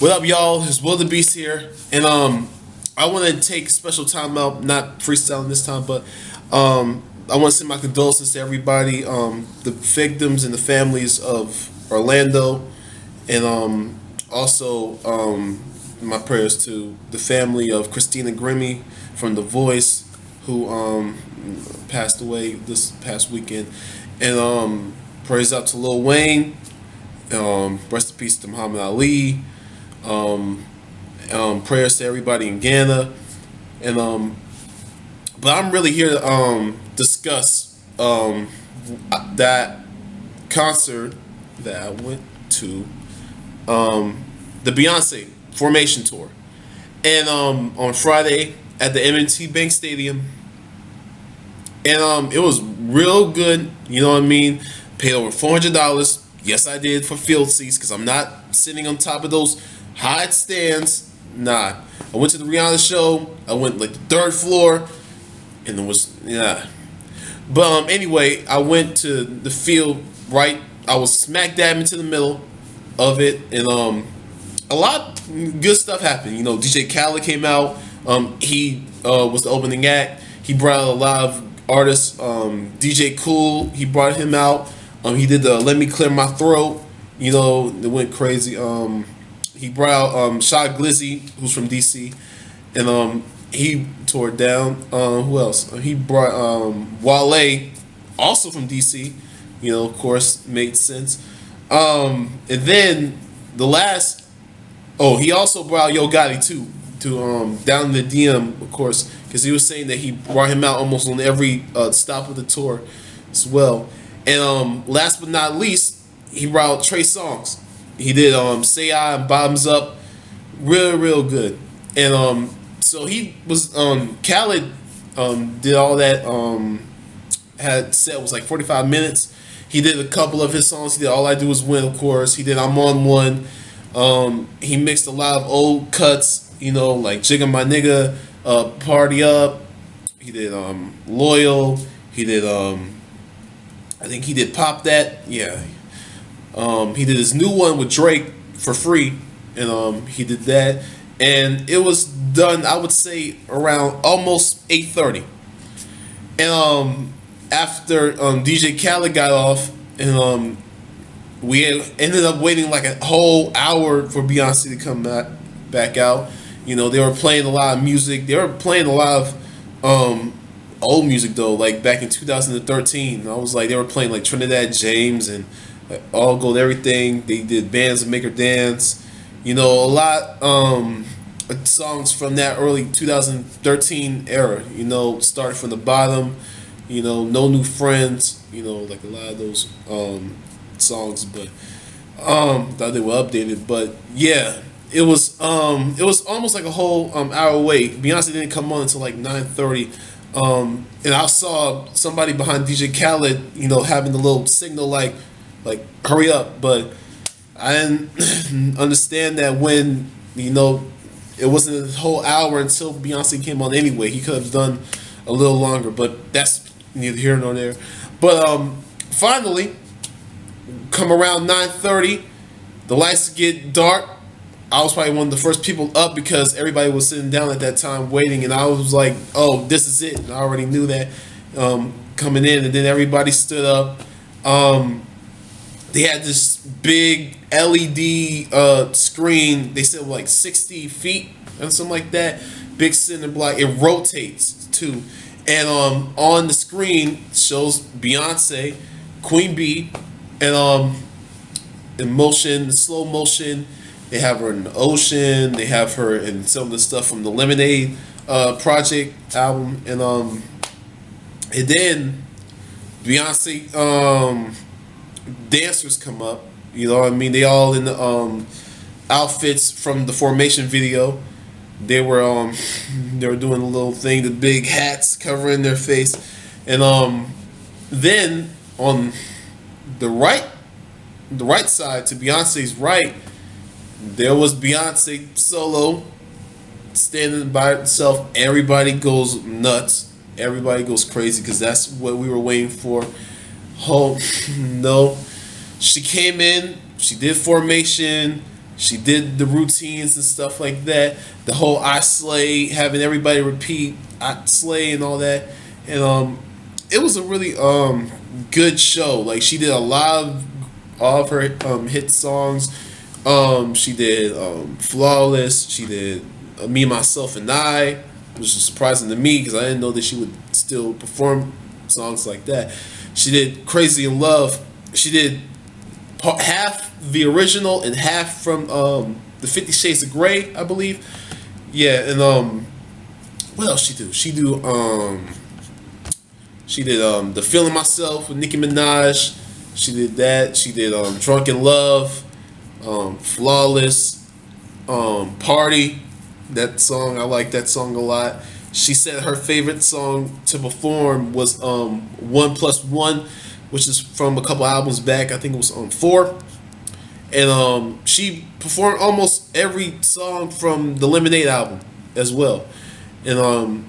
What up, y'all? It's Will the Beast here, and I want to take special time out, not freestyling this time, but I want to send my condolences to everybody, the victims and the families of Orlando, and also my prayers to the family of Christina Grimmie from The Voice, who passed away this past weekend, and prayers out to Lil Wayne. Rest in peace to Muhammad Ali. Um, Prayers to everybody in Ghana, and but I'm really here to discuss that concert that I went to, the Beyonce Formation tour, and on Friday at the M&T Bank Stadium, and it was real good. You know what I mean? Paid over $400. Yes, I did for field seats because I'm not sitting on top of those high stands. Nah, I went to the Rihanna show. I went like the third floor, and it was yeah. But anyway, I went to the field right. I was smack dab into the middle of it, and a lot good stuff happened. You know, DJ Khaled came out. He was the opening act. He brought out a lot of artists. DJ Cool, he brought him out. He did the "Let Me Clear My Throat." You know, it went crazy. He brought out Shy Glizzy, who's from DC, and he tore it down. Who else? He brought Wale, also from DC. You know, of course, made sense. And then the last, oh, he also brought Yo Gotti too, to down in the DM, of course, because he was saying that he brought him out almost on every stop of the tour as well. And last but not least, he brought out Trey Songz. He did Say I and Bottoms Up, real good. And so he was Khaled did all that, had said was like 45 minutes. He did a couple of his songs. He did All I Do Is Win, of course. He did I'm On One. He mixed a lot of old cuts, you know, like Jigga My Nigga, Party Up. He did Loyal. He did I think he did Pop That. Yeah. He did his new one with Drake for free, and he did that, and it was done, I would say, around almost 8:30. And after DJ Khaled got off, and we ended up waiting like a whole hour for Beyonce to come back out. You know, they were playing a lot of music. They were playing a lot of old music though, like back in 2013. I was like, they were playing like Trinidad James and All Gold Everything. They did Bands that Make Her Dance. You know, a lot songs from that early 2013 era. You know, started from the bottom. You know, No New Friends. You know, like a lot of those songs, but thought they were updated. But yeah, it was almost like a whole hour wait. Beyonce didn't come on until like 9:30. And I saw somebody behind DJ Khaled, you know, having the little signal like hurry up, but I didn't understand that when, you know, it wasn't a whole hour until Beyonce came on anyway. He could have done a little longer, but that's neither here nor there. But finally, come around 9:30, the lights get dark. I was probably one of the first people up because everybody was sitting down at that time waiting, and I was like, "Oh, this is it." And I already knew that coming in, and then everybody stood up. They had this big LED screen. They said like 60 feet and something like that. Big cinder block. It rotates too, and on the screen shows Beyonce, Queen Bee, and in motion, slow motion. They have her in the ocean. They have her in some of the stuff from the Lemonade project album, and then Beyonce dancers come up. You know what I mean? They all in the outfits from the Formation video. They were doing a little thing, the big hats covering their face, and then on the right side to Beyonce's right, there was Beyonce solo, standing by herself. Everybody goes nuts. Everybody goes crazy because that's what we were waiting for. Oh no, she came in. She did Formation. She did the routines and stuff like that. The whole I slay, having everybody repeat I slay and all that. And it was a really good show. Like she did a lot of all of her hit songs. She did Flawless. She did Me, Myself, and I, which is surprising to me because I didn't know that she would still perform songs like that. She did Crazy in Love. She did half the original and half from the 50 Shades of Grey, I believe. Yeah, and what else she do? She did The Feeling Myself with Nicki Minaj. She did that. She did Drunk in Love, Flawless, Party. That song, I like that song a lot. She said her favorite song to perform was One Plus One, which is from a couple albums back. I think it was on Four. And she performed almost every song from the Lemonade album as well. And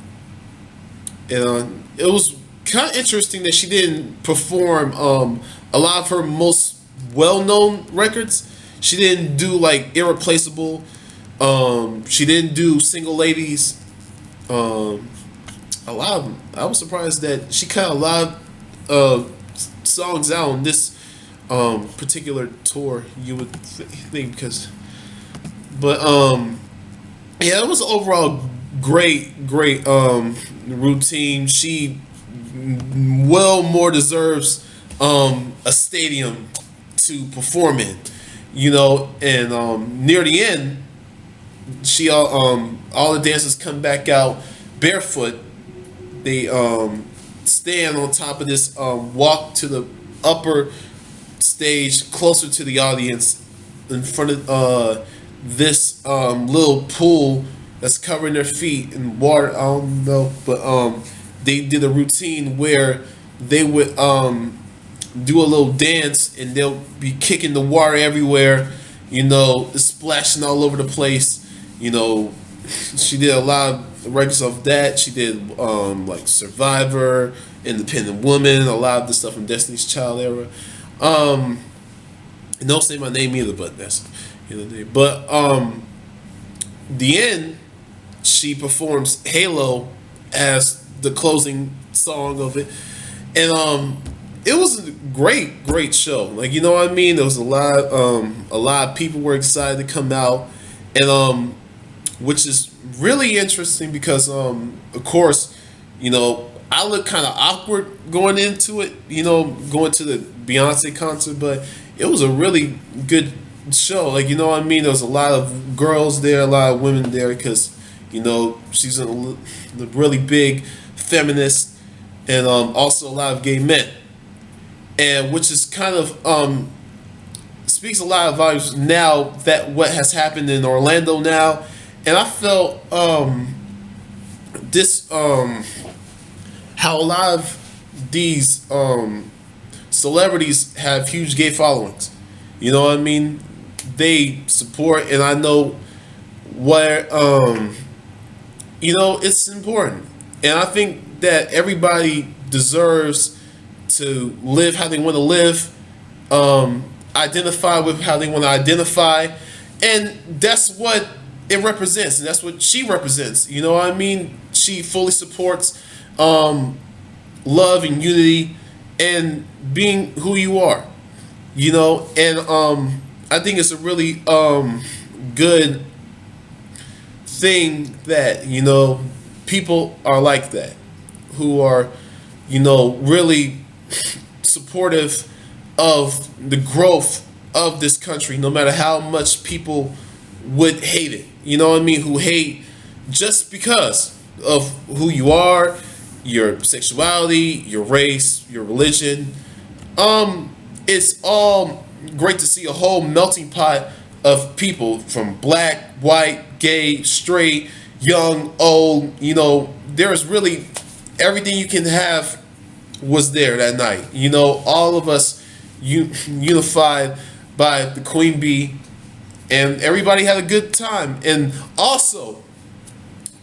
it was kind of interesting that she didn't perform a lot of her most well-known records. She didn't do like Irreplaceable. She didn't do Single Ladies. A lot of them. I was surprised that she cut a lot of songs out on this particular tour. You would think because, but yeah, it was overall great routine. She well more deserves a stadium to perform in, you know. And near the end, she all the dancers come back out barefoot. They stand on top of this walk to the upper stage closer to the audience in front of this little pool that's covering their feet in water. I don't know, but they did a routine where they would do a little dance and they'll be kicking the water everywhere, you know, splashing all over the place. You know, she did a lot of records of that. She did like Survivor, Independent Woman, a lot of the stuff from Destiny's Child era. And don't say my name either, but that's, you know. But the end, she performs Halo as the closing song of it, and it was a great show. Like, you know what I mean? There was a lot of people were excited to come out, and which is really interesting because of course, you know, I look kind of awkward going into it, you know, going to the Beyonce concert, but it was a really good show. Like, you know what I mean? There was a lot of girls there, a lot of women there, because, you know, she's a really big feminist, and also a lot of gay men, and which is kind of speaks a lot of volumes now that what has happened in Orlando now. And I felt this how a lot of these celebrities have huge gay followings. You know what I mean? They support, and I know where you know, it's important. And I think that everybody deserves to live how they want to live, identify with how they want to identify, and that's what it represents, and that's what she represents. You know what I mean? She fully supports love and unity and being who you are, you know. And I think it's a really good thing that, you know, people are like that, who are, you know, really supportive of the growth of this country, no matter how much people would hate it. You know what I mean? Who hate just because of who you are, your sexuality, your race, your religion. It's all great to see a whole melting pot of people, from black, white, gay, straight, young, old. You know, there's really everything you can have was there that night. You know, all of us unified by the Queen Bee, and everybody had a good time. And also,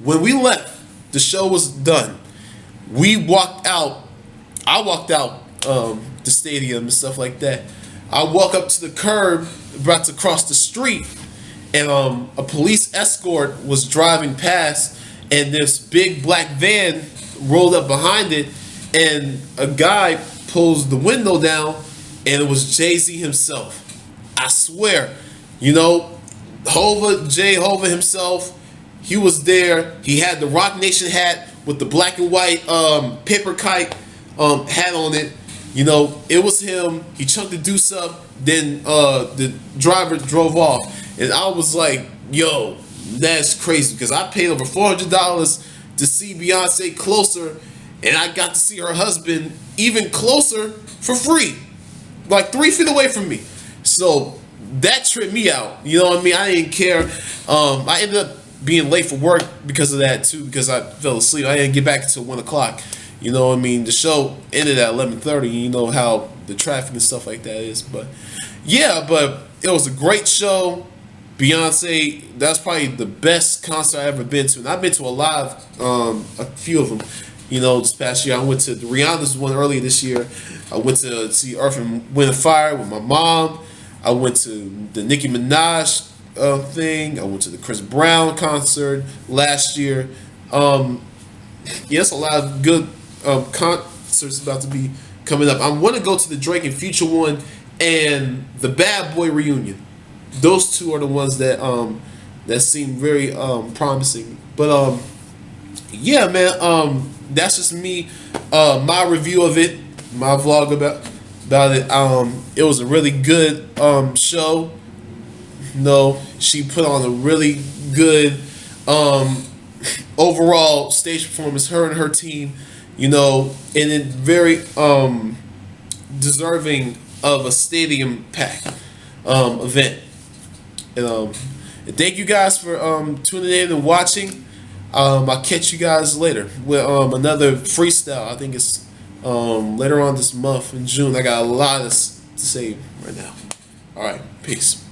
when we left, the show was done. We walked out. I walked out the stadium and stuff like that. I walk up to the curb, about to cross the street, and a police escort was driving past, and this big black van rolled up behind it, and a guy pulls the window down, and it was Jay-Z himself. I swear, you know, Hova himself. He was there. He had the Rock Nation hat with the black and white paper kite hat on it. You know, it was him. He chunked the deuce up. Then the driver drove off, and I was like, "Yo, that's crazy," because I paid over $400 to see Beyonce closer, and I got to see her husband even closer for free, like 3 feet away from me. So that tripped me out. You know what I mean? I didn't care. I ended up being late for work because of that too, because I fell asleep. I didn't get back until 1 o'clock. You know what I mean? The show ended at 11:30. You know how the traffic and stuff like that is. But yeah, but it was a great show. Beyonce, that's probably the best concert I've ever been to. And I've been to a few of them. You know, this past year I went to the Rihanna's one earlier this year. I went to see Earth and Wind and Fire with my mom. I went to the Nicki Minaj thing. I went to the Chris Brown concert last year. Yes, a lot of good concerts about to be coming up. I want to go to the Drake and Future one and the Bad Boy reunion. Those two are the ones that seem very promising. But yeah, man, that's just me. My review of it, my vlog about it. It was a really good show. No, she put on a really good overall stage performance. Her and her team, you know, and it very deserving of a stadium pack event. And thank you guys for tuning in and watching. I'll catch you guys later with another freestyle. I think it's later on this month in June. I got a lot to say right now. All right, peace.